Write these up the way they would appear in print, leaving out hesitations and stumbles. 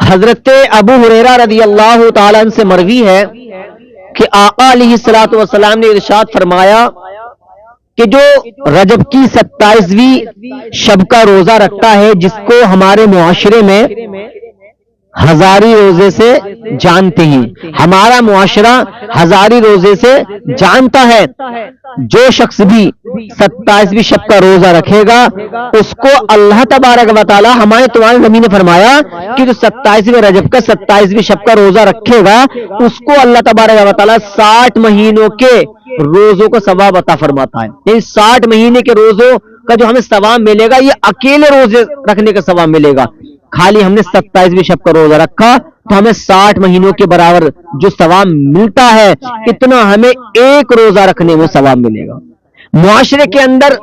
حضرت ابو ہریرہ رضی اللہ تعالیٰ عنہ سے مروی ہے کہ آقا علیہ الصلوۃ والسلام نے ارشاد فرمایا کہ جو رجب کی 27ویں شب کا روزہ رکھتا ہے، جس کو ہمارے معاشرے میں ہزاری روزے سے جانتے ہیں، ہمارا معاشرہ ہزاری روزے سے جانتا ہے، جو شخص بھی 27ویں شب کا روزہ رکھے گا اس کو اللہ تبارک و تعالی، ہمارے تمہارے نبی نے فرمایا کہ جو 27ویں رجب کا 27ویں شب کا روزہ رکھے گا اس کو اللہ تبارک و تعالی 60 مہینوں کے روزوں کا ثواب عطا فرماتا ہے. یعنی 60 مہینے کے روزوں کا جو ہمیں ثواب ملے گا یہ اکیلے روزے رکھنے کا ثواب ملے گا. خالی ہم نے 27ویں شب کا روزہ رکھا تو ہمیں 60 مہینوں کے برابر جو ثواب ملتا ہے اتنا ہمیں ایک روزہ رکھنے میں ثواب ملے گا. معاشرے کے اندر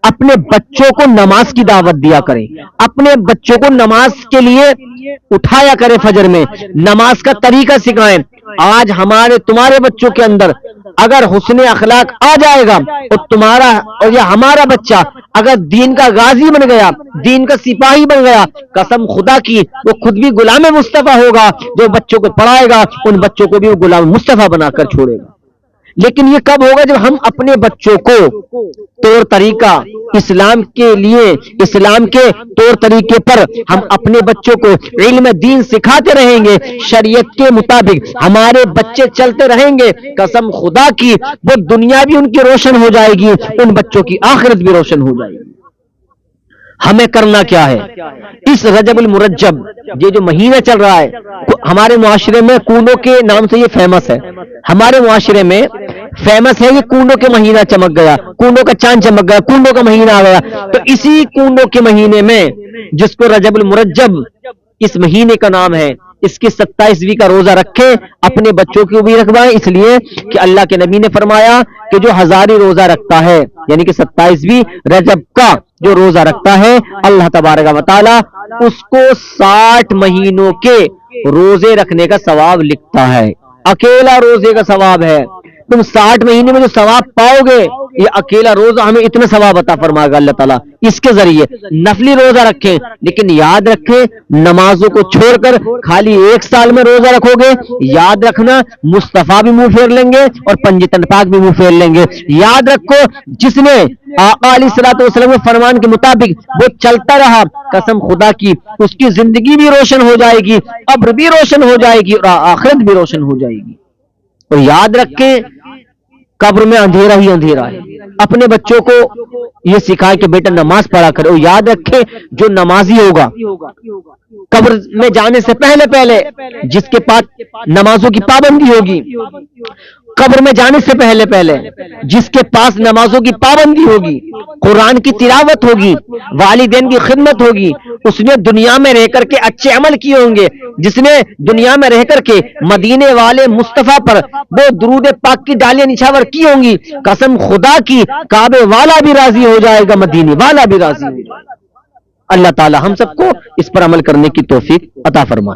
اپنے بچوں کو نماز کی دعوت دیا کریں، اپنے بچوں کو نماز کے لیے اٹھایا کریں، فجر میں نماز کا طریقہ سکھائیں. آج ہمارے تمہارے بچوں کے اندر اگر حسن اخلاق آ جائے گا اور تمہارا اور یا ہمارا بچہ اگر دین کا غازی بن گیا، دین کا سپاہی بن گیا، قسم خدا کی وہ خود بھی غلام مصطفیٰ ہوگا. جو بچوں کو پڑھائے گا ان بچوں کو بھی وہ غلام مصطفیٰ بنا کر چھوڑے گا. لیکن یہ کب ہوگا؟ جب ہم اپنے بچوں کو طور طریقہ اسلام کے لیے، اسلام کے طور طریقے پر ہم اپنے بچوں کو علم دین سکھاتے رہیں گے، شریعت کے مطابق ہمارے بچے چلتے رہیں گے. قسم خدا کی وہ دنیا بھی ان کی روشن ہو جائے گی، ان بچوں کی آخرت بھی روشن ہو جائے گی. ہمیں کرنا کیا ہے؟ اس رجب المرجب یہ جو مہینہ چل رہا ہے ہمارے معاشرے میں کنڈوں کے نام سے یہ فیمس ہے، ہمارے معاشرے میں فیمس ہے. یہ کنڈوں کے مہینہ چمک گیا، کنڈوں کا چاند چمک گیا، کنڈوں کا مہینہ آ گیا. تو اسی کنڈوں کے مہینے میں جس کو رجب المرجب اس مہینے کا نام ہے، اس کی 27ویں کا روزہ رکھیں، اپنے بچوں کو بھی رکھوائیں. اس لیے کہ اللہ کے نبی نے فرمایا کہ جو ہزاری روزہ رکھتا ہے، یعنی کہ 27ویں رجب کا جو روزہ رکھتا ہے، اللہ تبارک و تعالی اس کو 60 مہینوں کے روزے رکھنے کا ثواب لکھتا ہے. اکیلا روزے کا ثواب ہے. تم 60 مہینے میں جو ثواب پاؤ گے یہ اکیلا روزہ ہمیں اتنا ثواب عطا فرمائے گا اللہ تعالیٰ. اس کے ذریعے نفلی روزہ رکھیں، لیکن یاد رکھیں نمازوں کو چھوڑ کر خالی 1 سال میں روزہ رکھو گے، یاد رکھنا مصطفیٰ بھی منہ پھیر لیں گے اور پنجتن پاک بھی منہ پھیر لیں گے. یاد رکھو جس نے آقا علیہ الصلوۃ والسلام کے فرمان کے مطابق وہ چلتا رہا، قسم خدا کی اس کی زندگی بھی روشن ہو جائے گی، قبر بھی روشن ہو جائے گی اور آخرت بھی روشن ہو جائے گی. اور یاد رکھیں قبر میں اندھیرا ہی اندھیرا ہے. اپنے بچوں کو یہ سکھائے کہ بیٹا نماز پڑھا کرے. اور یاد رکھے جو نمازی ہوگا قبر میں جانے سے پہلے جس کے پاس نمازوں کی پابندی ہوگی، قبر میں جانے سے پہلے جس کے پاس نمازوں کی پابندی ہوگی، قرآن کی تلاوت ہوگی، والدین کی خدمت ہوگی، اس نے دنیا میں رہ کر کے اچھے عمل کیے ہوں گے، جس نے دنیا میں رہ کر کے مدینے والے مصطفیٰ پر وہ درود پاک کی ڈالیاں نچھاور کی ہوں گی، قسم خدا کی کعبے والا بھی راضی ہو جائے گا، مدینے والا بھی راضی ہو جائے گا. اللہ تعالی ہم سب کو اس پر عمل کرنے کی توفیق عطا فرمائے.